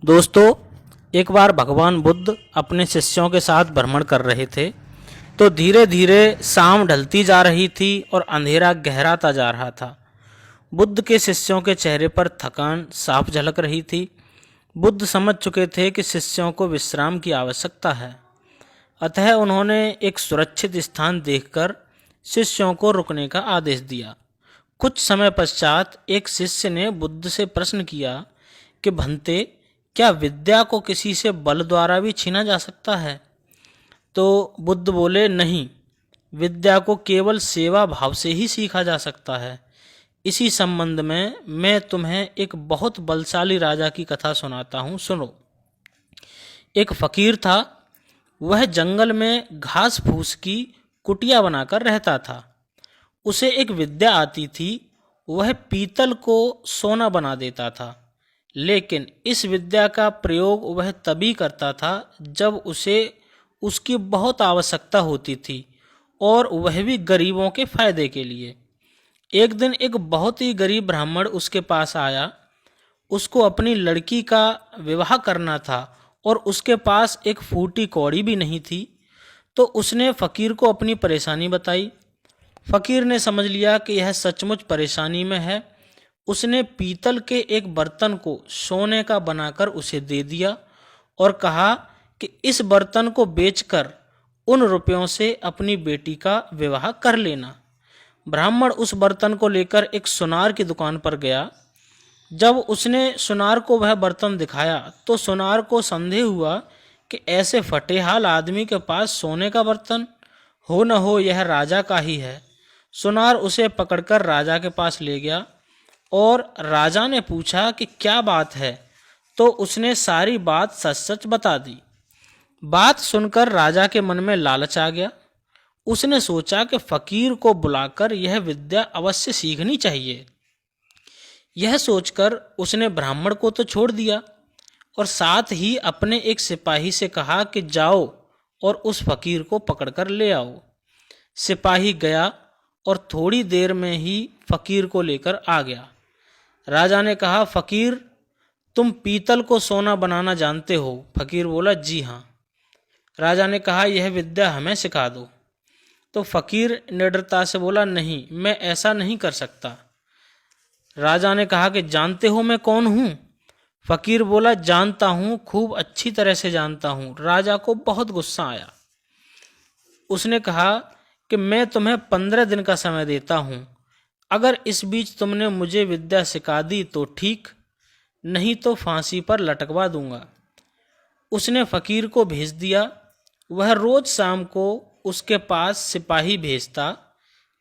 दोस्तों, एक बार भगवान बुद्ध अपने शिष्यों के साथ भ्रमण कर रहे थे तो धीरे धीरे शाम ढलती जा रही थी और अंधेरा गहराता जा रहा था। बुद्ध के शिष्यों के चेहरे पर थकान साफ झलक रही थी। बुद्ध समझ चुके थे कि शिष्यों को विश्राम की आवश्यकता है, अतः उन्होंने एक सुरक्षित स्थान देखकर शिष्यों को रुकने का आदेश दिया। कुछ समय पश्चात एक शिष्य ने बुद्ध से प्रश्न किया कि भंते, क्या विद्या को किसी से बल द्वारा भी छीना जा सकता है? तो बुद्ध बोले, नहीं, विद्या को केवल सेवा भाव से ही सीखा जा सकता है। इसी संबंध में मैं तुम्हें एक बहुत बलशाली राजा की कथा सुनाता हूँ, सुनो। एक फकीर था। वह जंगल में घास फूस की कुटिया बनाकर रहता था। उसे एक विद्या आती थी। वह पीतल को सोना बना देता था, लेकिन इस विद्या का प्रयोग वह तभी करता था जब उसे उसकी बहुत आवश्यकता होती थी, और वह भी गरीबों के फायदे के लिए। एक दिन एक बहुत ही गरीब ब्राह्मण उसके पास आया। उसको अपनी लड़की का विवाह करना था और उसके पास एक फूटी कौड़ी भी नहीं थी। तो उसने फकीर को अपनी परेशानी बताई। फकीर ने समझ लिया कि यह सचमुच परेशानी में है। उसने पीतल के एक बर्तन को सोने का बनाकर उसे दे दिया और कहा कि इस बर्तन को बेचकर उन रुपयों से अपनी बेटी का विवाह कर लेना। ब्राह्मण उस बर्तन को लेकर एक सुनार की दुकान पर गया। जब उसने सुनार को वह बर्तन दिखाया तो सुनार को संदेह हुआ कि ऐसे फटेहाल आदमी के पास सोने का बर्तन हो न हो यह राजा का ही है। सुनार उसे पकड़कर राजा के पास ले गया और राजा ने पूछा कि क्या बात है, तो उसने सारी बात सच सच बता दी। बात सुनकर राजा के मन में लालच आ गया। उसने सोचा कि फकीर को बुलाकर यह विद्या अवश्य सीखनी चाहिए। यह सोचकर उसने ब्राह्मण को तो छोड़ दिया और साथ ही अपने एक सिपाही से कहा कि जाओ और उस फकीर को पकड़कर ले आओ। सिपाही गया और थोड़ी देर में ही फकीर को लेकर आ गया। राजा ने कहा, फकीर, तुम पीतल को सोना बनाना जानते हो? फकीर बोला, जी हाँ। राजा ने कहा, यह विद्या हमें सिखा दो। तो फकीर निडरता से बोला, नहीं, मैं ऐसा नहीं कर सकता। राजा ने कहा कि जानते हो मैं कौन हूँ? फकीर बोला, जानता हूँ, खूब अच्छी तरह से जानता हूँ। राजा को बहुत गुस्सा आया। उसने कहा कि मैं तुम्हें 15 दिन का समय देता हूँ। अगर इस बीच तुमने मुझे विद्या सिखा दी तो ठीक, नहीं तो फांसी पर लटकवा दूंगा। उसने फकीर को भेज दिया। वह रोज शाम को उसके पास सिपाही भेजता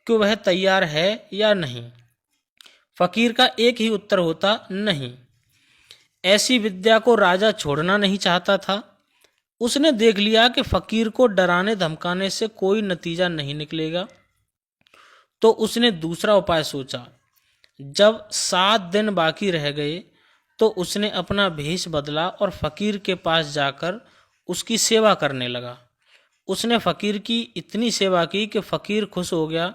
कि वह तैयार है या नहीं। फकीर का एक ही उत्तर होता, नहीं। ऐसी विद्या को राजा छोड़ना नहीं चाहता था। उसने देख लिया कि फकीर को डराने धमकाने से कोई नतीजा नहीं निकलेगा, तो उसने दूसरा उपाय सोचा। जब 7 दिन बाकी रह गए तो उसने अपना भेष बदला और फकीर के पास जाकर उसकी सेवा करने लगा। उसने फकीर की इतनी सेवा की कि फकीर खुश हो गया।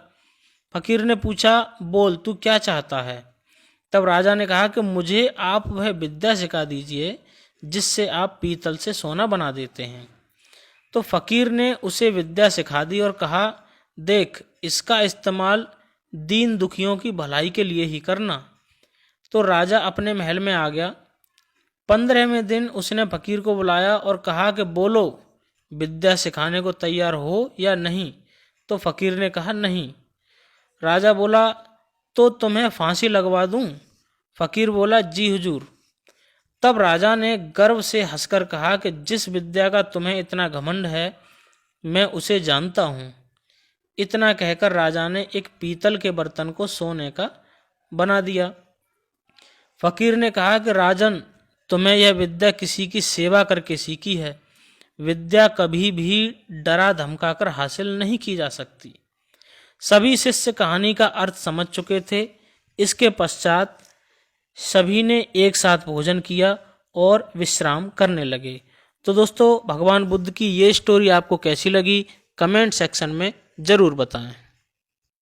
फकीर ने पूछा, बोल, तू क्या चाहता है? तब राजा ने कहा कि मुझे आप वह विद्या सिखा दीजिए जिससे आप पीतल से सोना बना देते हैं। तो फकीर ने उसे विद्या सिखा दी और कहा, देख, इसका इस्तेमाल दीन दुखियों की भलाई के लिए ही करना। तो राजा अपने महल में आ गया। 15वें दिन उसने फकीर को बुलाया और कहा कि बोलो, विद्या सिखाने को तैयार हो या नहीं? तो फकीर ने कहा, नहीं। राजा बोला, तो तुम्हें फांसी लगवा दूं? फकीर बोला, जी हुजूर। तब राजा ने गर्व से हंसकर कहा कि जिस विद्या का तुम्हें इतना घमंड है, मैं उसे जानता हूँ। इतना कहकर राजा ने एक पीतल के बर्तन को सोने का बना दिया। फकीर ने कहा कि राजन, तुम्हें यह विद्या किसी की सेवा करके सीखी है। विद्या कभी भी डरा धमकाकर हासिल नहीं की जा सकती। सभी शिष्य कहानी का अर्थ समझ चुके थे। इसके पश्चात सभी ने एक साथ भोजन किया और विश्राम करने लगे। तो दोस्तों, भगवान बुद्ध की ये स्टोरी आपको कैसी लगी, कमेंट सेक्शन में ज़रूर बताएं।